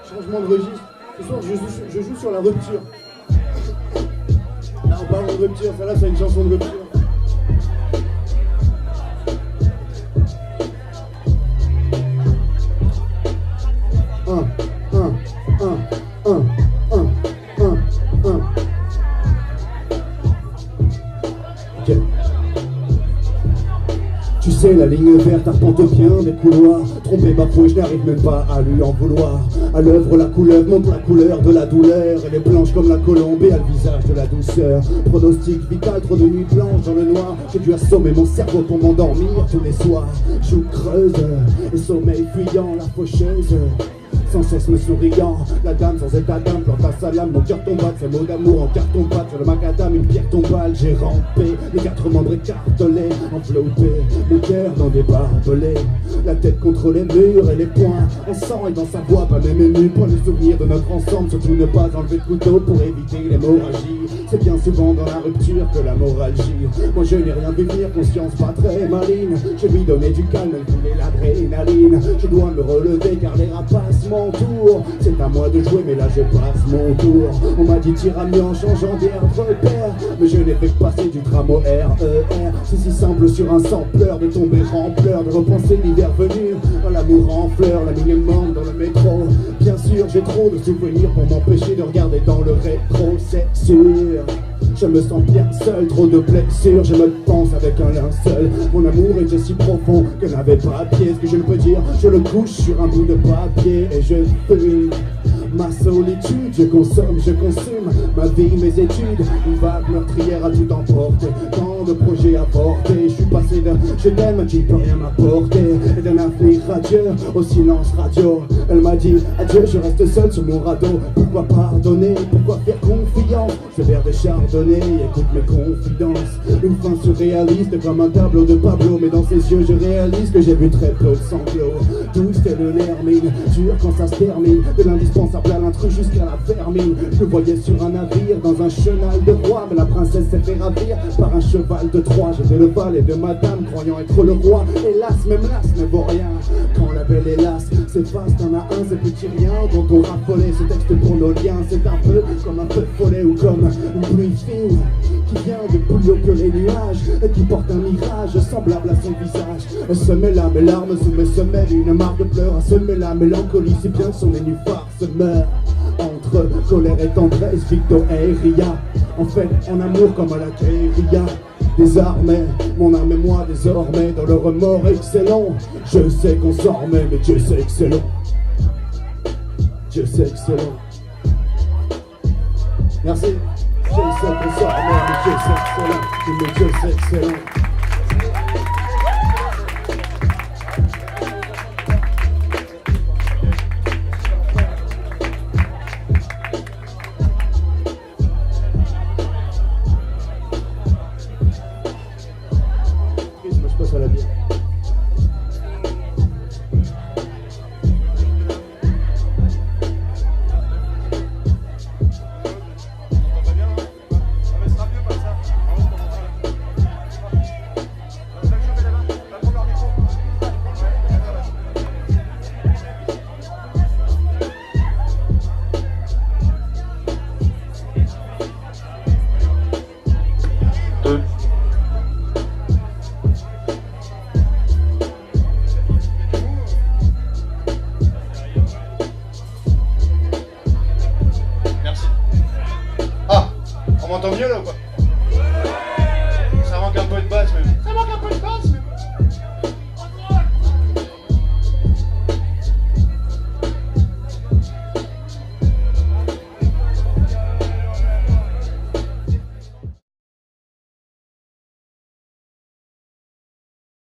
Changement de registre. Ce soir, je joue sur la rupture. Là, on parle de rupture. Celle-là, c'est une chanson de rupture. Okay. Tu sais, la ligne verte arpente bien des couloirs. Trompé, bafoué, je n'arrive même pas à lui en vouloir. À l'œuvre, la couleuvre montre la couleur de la douleur. Elle est blanche comme la colombe et a le visage de la douceur. Pronostic vital, trop de nuits blanches dans le noir. J'ai dû assommer mon cerveau pour m'endormir tous les soirs. Joue creuse et sommeil fuyant, la faucheuse sans cesse me souriant, la dame sans état d'âme, plante à sa lame, mon cœur tombe, ses mots d'amour en carton-pâte, sur le macadam, une pierre tombale, j'ai rampé, les quatre membres écartelés, enveloppé, mon cœur dans des barbelés, la tête contre les murs et les poings, en sang et dans sa voix, pas même ému, pour les souvenirs de notre ensemble, surtout ne pas enlever de couteau pour éviter l'hémorragie, c'est bien souvent dans la rupture que la morale gît, moi je n'ai rien vu venir, conscience pas très maligne, je lui donnais du calme, elle voulait l'adrénaline, je dois me relever car les rapaces tour. C'est à moi de jouer mais là je passe mon tour. On m'a dit tire à mieux en changeant des repères, mais je n'ai fait que passer du tram au RER. Ceci semble sur un sampleur de tomber en pleurs, de repenser l'hiver venu, dans l'amour en fleurs, la mine morte dans le métro. Bien sûr j'ai trop de souvenirs pour m'empêcher de regarder dans le rétro, c'est sûr. Je me sens bien seul, trop de blessures, je me pense avec un linceul. Mon amour était si profond que n'avait pas pied. Ce que je ne peux dire, je le couche sur un bout de papier et je fume. Ma solitude, je consomme ma vie, mes études, une vague meurtrière a tout emporté. Tant de projets avortés, je suis passé d'un je t'aime qui ne peut rien m'apporter, et d'un avenir radieux au silence radio. Elle m'a dit adieu, je reste seul sur mon radeau. Pourquoi pardonner, pourquoi faire confiance? Ce verre de chardonnay, écoute mes confidences. Une fin surréaliste comme un tableau de Pablo, mais dans ses yeux je réalise que j'ai vu très peu de sanglots. Douce telle une hermine, dur quand ça se termine, de l'indispensable à l'intrus jusqu'à la vermine. Je le voyais sur un navire dans un chenal de roi, mais la princesse s'est fait ravir par un cheval de Troie. J'étais le valet de madame, croyant être le roi. Hélas, même l'as ne vaut rien quand la belle hélas s'efface. T'en as un, c'est petit rien dont on raffolait. Ce texte pour nos liens, c'est un peu comme un peu de follet ou comme une pluie fine qui vient de plus haut que les nuages et qui porte un mirage semblable à son visage. Elle se met là, mes larmes sous mes semelles, une marque de pleurs à semer la mélancolie, si bien que son nénuphar se meurt. Entre colère et tendresse, Victor et Ria, en fait en amour comme à la guérilla. Désormais, mon âme et moi désormais dans le remords excellent. Je sais qu'on s'en remet, mais Dieu c'est excellent. Dieu c'est excellent. Merci. Je sais qu'on s'en remet, mais Dieu c'est excellent. Mais Dieu c'est excellent. À la bière. On m'entend mieux là ou quoi? Ça manque un peu de basse même. Ça manque un peu de basse.